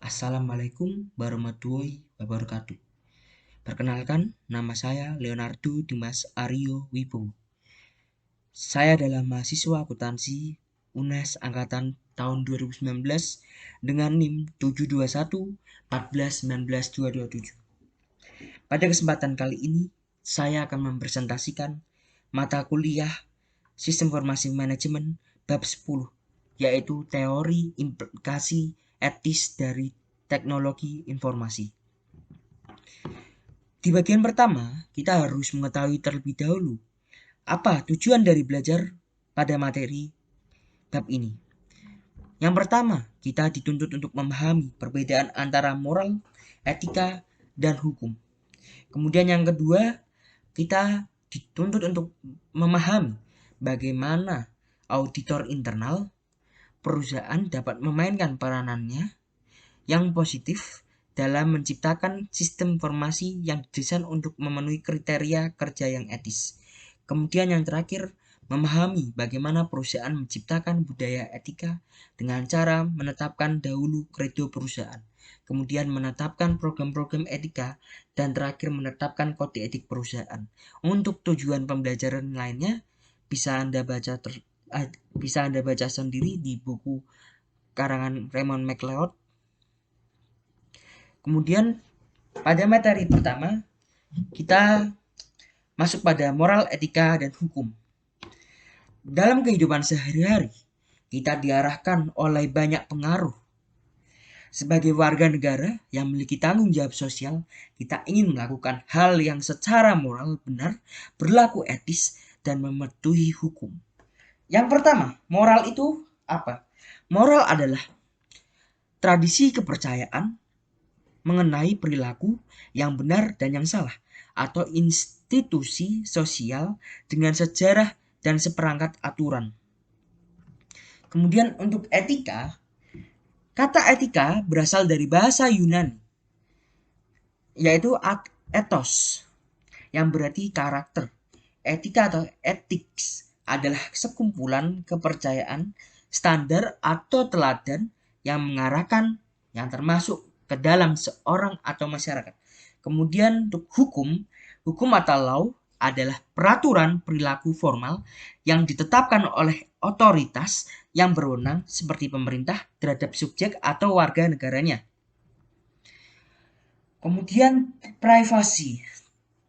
Assalamualaikum warahmatullahi wabarakatuh. Perkenalkan, nama saya Leonardo Dimas Aryo Wibowo. Saya adalah mahasiswa akuntansi UNES angkatan tahun 2019 dengan NIM 721 14 19 227. Pada kesempatan kali ini, saya akan mempresentasikan mata kuliah Sistem Informasi Manajemen bab 10, yaitu teori implikasi etis dari teknologi informasi. Di bagian pertama, kita harus mengetahui terlebih dahulu apa tujuan dari belajar pada materi bab ini. Yang pertama, kita dituntut untuk memahami perbedaan antara moral, etika, dan hukum. Kemudian yang kedua, kita dituntut untuk memahami bagaimana auditor internal perusahaan dapat memainkan peranannya yang positif dalam menciptakan sistem informasi yang didesain untuk memenuhi kriteria kerja yang etis. Kemudian yang terakhir, memahami bagaimana perusahaan menciptakan budaya etika dengan cara menetapkan dahulu kredo perusahaan, kemudian menetapkan program-program etika, dan terakhir menetapkan kode etik perusahaan. Untuk tujuan pembelajaran lainnya bisa Anda baca sendiri di buku karangan Raymond McLeod. Kemudian pada materi pertama kita masuk pada moral, etika, dan hukum. Dalam kehidupan sehari-hari, kita diarahkan oleh banyak pengaruh. Sebagai warga negara yang memiliki tanggung jawab sosial, kita ingin melakukan hal yang secara moral benar, berlaku etis, dan mematuhi hukum. Yang pertama, moral itu apa? Moral adalah tradisi kepercayaan mengenai perilaku yang benar dan yang salah, atau institusi sosial dengan sejarah dan seperangkat aturan. Kemudian untuk etika, kata etika berasal dari bahasa Yunani, yaitu ethos, yang berarti karakter. Etika atau ethics adalah sekumpulan kepercayaan, standar atau teladan yang mengarahkan yang termasuk ke dalam seorang atau masyarakat. Kemudian untuk hukum atau law adalah peraturan perilaku formal yang ditetapkan oleh otoritas yang berwenang seperti pemerintah terhadap subjek atau warga negaranya. Kemudian privasi.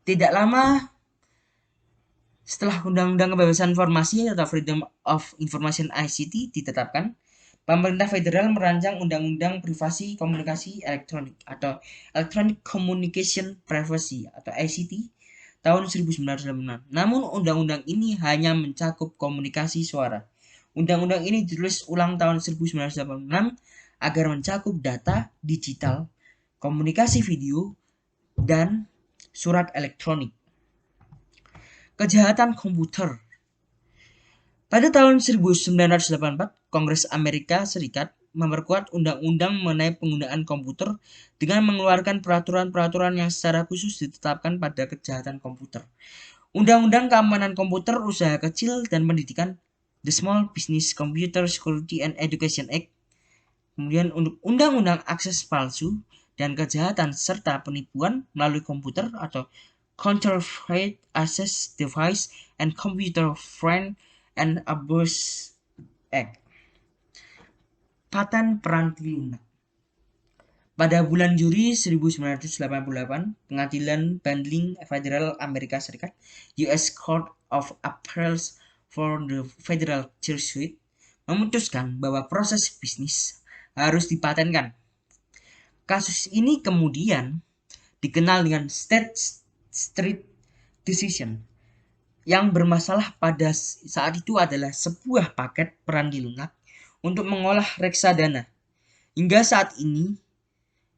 Tidak lama setelah Undang-Undang Kebebasan Informasi atau Freedom of Information ICT ditetapkan, pemerintah federal merancang Undang-Undang Privasi Komunikasi Elektronik atau Electronic Communication Privacy atau ICT tahun 1996. Namun undang-undang ini hanya mencakup komunikasi suara. Undang-undang ini ditulis ulang tahun 1986 agar mencakup data digital, komunikasi video, dan surat elektronik. Kejahatan komputer. Pada tahun 1984, Kongres Amerika Serikat memperkuat undang-undang mengenai penggunaan komputer dengan mengeluarkan peraturan-peraturan yang secara khusus ditetapkan pada kejahatan komputer. Undang-Undang Keamanan Komputer, Usaha Kecil dan Pendidikan, The Small Business Computer Security and Education Act. Kemudian untuk Undang-Undang Akses Palsu dan Kejahatan serta Penipuan melalui komputer atau Counterfeit Access Device and Computer Fraud and Abuse Act. Paten Peranti Lunak. Pada bulan Juli 1988, Pengadilan Banding Federal Amerika Serikat (US Court of Appeals for the Federal Circuit) memutuskan bahwa proses bisnis harus dipatenkan. Kasus ini kemudian dikenal dengan State Street Decision. Yang bermasalah pada saat itu adalah sebuah paket peranti lunak untuk mengolah reksadana. Hingga saat ini,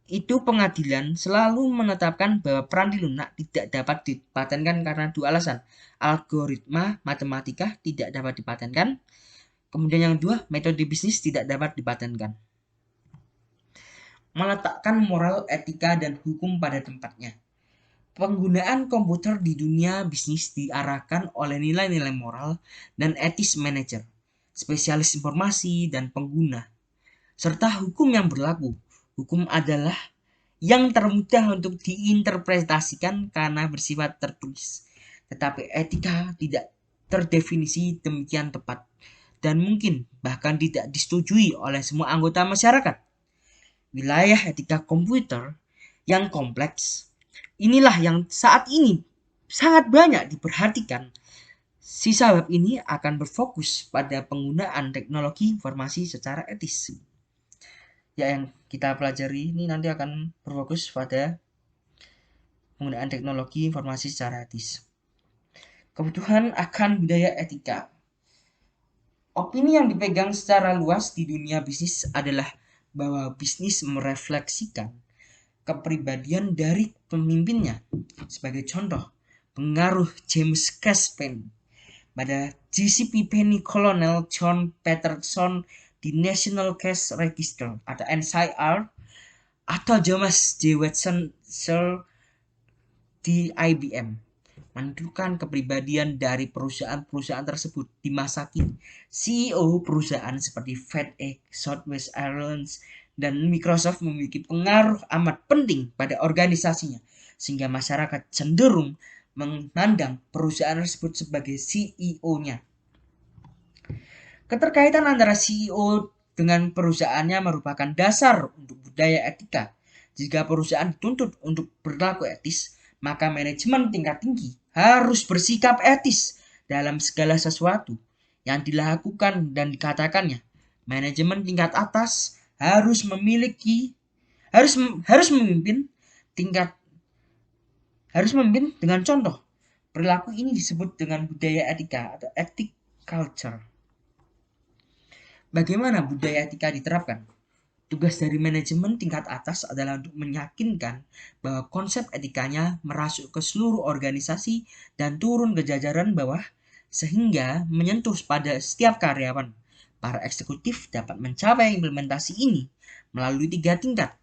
itu pengadilan selalu menetapkan bahwa peranti lunak tidak dapat dipatenkan karena dua alasan. Algoritma matematika tidak dapat dipatenkan. Kemudian yang kedua, metode bisnis tidak dapat dipatenkan. Meletakkan moral, etika, dan hukum pada tempatnya. Penggunaan komputer di dunia bisnis diarahkan oleh nilai-nilai moral dan etis manajer, spesialis informasi, dan pengguna, serta hukum yang berlaku Hukum adalah yang termudah untuk diinterpretasikan karena bersifat tertulis. Tetapi etika tidak terdefinisi demikian tepat dan mungkin bahkan tidak disetujui oleh semua anggota masyarakat. Wilayah etika komputer yang kompleks inilah yang saat ini sangat banyak diperhatikan. Sisa bab ini akan berfokus pada penggunaan teknologi informasi secara etis. Ya, yang kita pelajari ini nanti akan berfokus pada penggunaan teknologi informasi secara etis. Kebutuhan akan budaya etika. Opini yang dipegang secara luas di dunia bisnis adalah bahwa bisnis merefleksikan kepribadian dari pemimpinnya. Sebagai contoh, pengaruh James Caspin pada GCP Penny Colonel John Patterson di National Cash Register atau NCR atau Thomas J. Watson Sir di IBM menentukan kepribadian dari perusahaan-perusahaan tersebut di masa kini. CEO perusahaan seperti FedEx, Southwest Airlines, dan Microsoft memiliki pengaruh amat penting pada organisasinya, sehingga masyarakat cenderung memandang perusahaan tersebut sebagai CEO-nya. Keterkaitan antara CEO dengan perusahaannya merupakan dasar untuk budaya etika. Jika perusahaan dituntut untuk berlaku etis, maka manajemen tingkat tinggi harus bersikap etis dalam segala sesuatu yang dilakukan dan dikatakannya. Manajemen tingkat atas harus memimpin dengan contoh. Perilaku ini disebut dengan budaya etika atau ethic culture. Bagaimana budaya etika diterapkan? Tugas dari manajemen tingkat atas adalah untuk meyakinkan bahwa konsep etikanya merasuk ke seluruh organisasi dan turun ke jajaran bawah sehingga menyentuh pada setiap karyawan. Para eksekutif dapat mencapai implementasi ini melalui 3 tingkat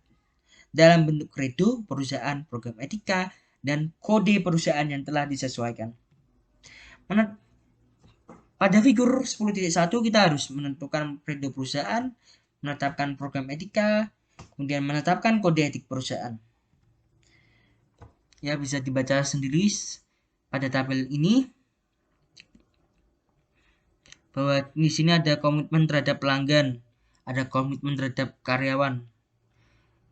dalam bentuk kredo perusahaan, program etika, dan kode perusahaan yang telah disesuaikan. Pada figur 10.1 kita harus menentukan kredo perusahaan, menetapkan program etika, kemudian menetapkan kode etik perusahaan. Ya, bisa dibaca sendiri pada tabel ini bahwa di sini ada komitmen terhadap pelanggan, ada komitmen terhadap karyawan,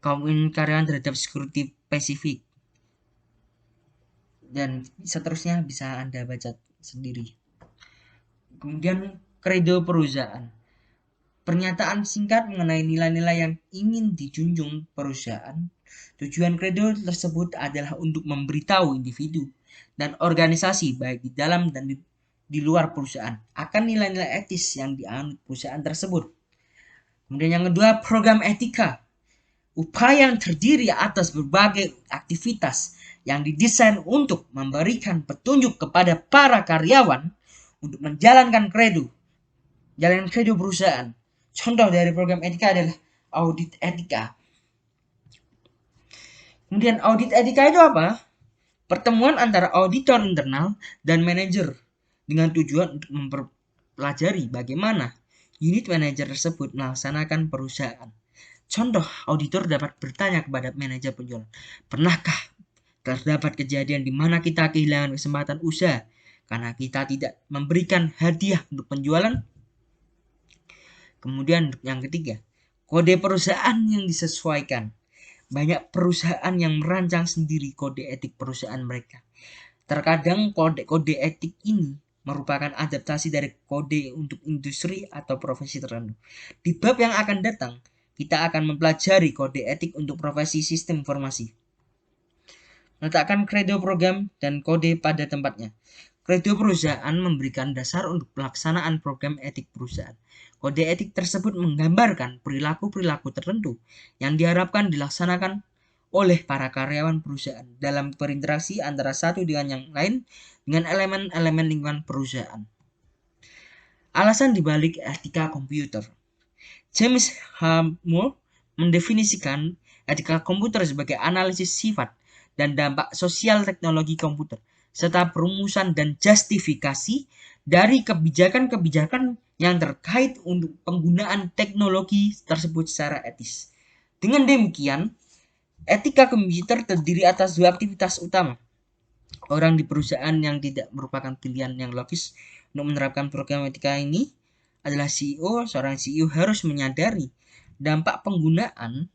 komitmen karyawan terhadap security spesifik, dan seterusnya bisa Anda baca sendiri. Kemudian kredo perusahaan. Pernyataan singkat mengenai nilai-nilai yang ingin dijunjung perusahaan. Tujuan kredo tersebut adalah untuk memberitahu individu dan organisasi baik di dalam dan di luar perusahaan akan nilai-nilai etis yang dianut perusahaan tersebut. Kemudian yang kedua, program etika. Upaya yang terdiri atas berbagai aktivitas yang didesain untuk memberikan petunjuk kepada para karyawan untuk menjalankan kredo perusahaan. Contoh dari program etika adalah audit etika. Kemudian audit etika itu apa? Pertemuan antara auditor internal dan manajer dengan tujuan untuk mempelajari bagaimana unit manajer tersebut melaksanakan perusahaan. Contoh, auditor dapat bertanya kepada manajer penjualan, pernahkah terdapat kejadian di mana kita kehilangan kesempatan usaha karena kita tidak memberikan hadiah untuk penjualan? Kemudian yang ketiga, kode perusahaan yang disesuaikan. Banyak perusahaan yang merancang sendiri kode etik perusahaan mereka. Terkadang kode-kode etik ini merupakan adaptasi dari kode untuk industri atau profesi tertentu. Di bab yang akan datang, kita akan mempelajari kode etik untuk profesi sistem informasi. Letakkan kredo program dan kode pada tempatnya. Kredo perusahaan memberikan dasar untuk pelaksanaan program etik perusahaan. Kode etik tersebut menggambarkan perilaku-perilaku tertentu yang diharapkan dilaksanakan oleh para karyawan perusahaan dalam berinteraksi antara satu dengan yang lain dengan elemen-elemen lingkungan perusahaan. Alasan dibalik etika komputer. James H. Moore mendefinisikan etika komputer sebagai analisis sifat dan dampak sosial teknologi komputer, serta perumusan dan justifikasi dari kebijakan-kebijakan yang terkait untuk penggunaan teknologi tersebut secara etis. Dengan demikian, etika komputer terdiri atas dua aktivitas utama. Orang di perusahaan yang tidak merupakan pilihan yang logis untuk menerapkan program etika ini adalah CEO. Seorang CEO harus menyadari dampak penggunaan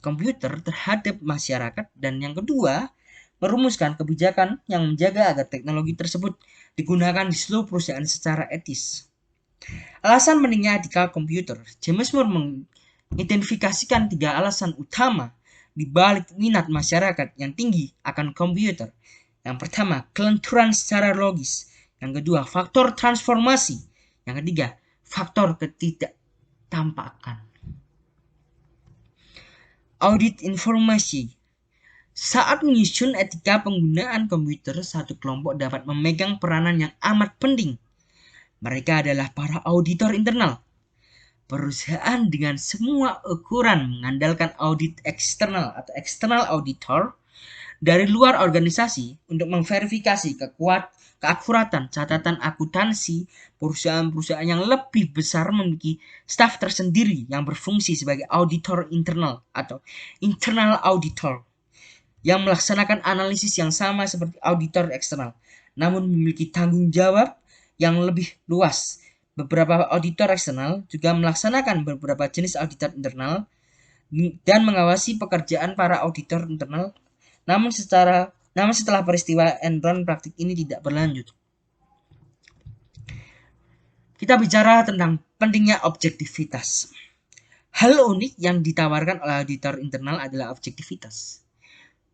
komputer terhadap masyarakat, dan yang kedua, merumuskan kebijakan yang menjaga agar teknologi tersebut digunakan di seluruh perusahaan secara etis. Alasan pentingnya etika komputer. James Moore mengidentifikasikan 3 alasan utama di balik minat masyarakat yang tinggi akan komputer. Yang pertama, kelenturan secara logis. Yang kedua, faktor transformasi. Yang ketiga, faktor ketidaktampakan. Audit informasi. Saat menyusun etika penggunaan komputer, satu kelompok dapat memegang peranan yang amat penting. Mereka adalah para auditor internal. Perusahaan dengan semua ukuran mengandalkan audit eksternal atau external auditor dari luar organisasi untuk memverifikasi keakuratan catatan akuntansi. Perusahaan-perusahaan yang lebih besar memiliki staf tersendiri yang berfungsi sebagai auditor internal atau internal auditor, yang melaksanakan analisis yang sama seperti auditor eksternal, namun memiliki tanggung jawab yang lebih luas. Beberapa auditor eksternal juga melaksanakan beberapa jenis auditor internal dan mengawasi pekerjaan para auditor internal. Namun setelah peristiwa Enron, praktik ini tidak berlanjut. Kita bicara tentang pentingnya objektivitas. Hal unik yang ditawarkan oleh auditor internal adalah objektivitas.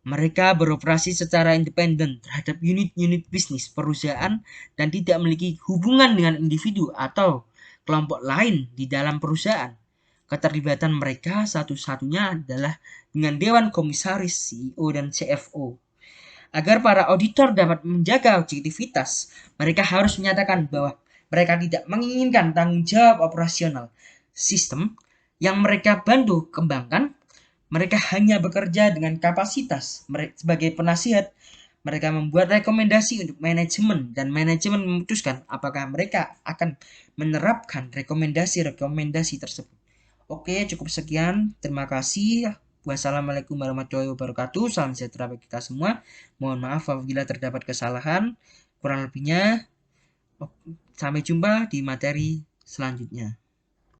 Mereka beroperasi secara independen terhadap unit-unit bisnis perusahaan dan tidak memiliki hubungan dengan individu atau kelompok lain di dalam perusahaan. Keterlibatan mereka satu-satunya adalah dengan Dewan Komisaris, CEO, dan CFO. Agar para auditor dapat menjaga objektivitas, mereka harus menyatakan bahwa mereka tidak menginginkan tanggung jawab operasional sistem yang mereka bantu kembangkan. Mereka hanya bekerja dengan kapasitas sebagai penasihat. Mereka membuat rekomendasi untuk manajemen, dan manajemen memutuskan apakah mereka akan menerapkan rekomendasi-rekomendasi tersebut. Oke, cukup sekian. Terima kasih. Wassalamualaikum warahmatullahi wabarakatuh. Salam sejahtera bagi kita semua. Mohon maaf apabila terdapat kesalahan. Kurang lebihnya, sampai jumpa di materi selanjutnya.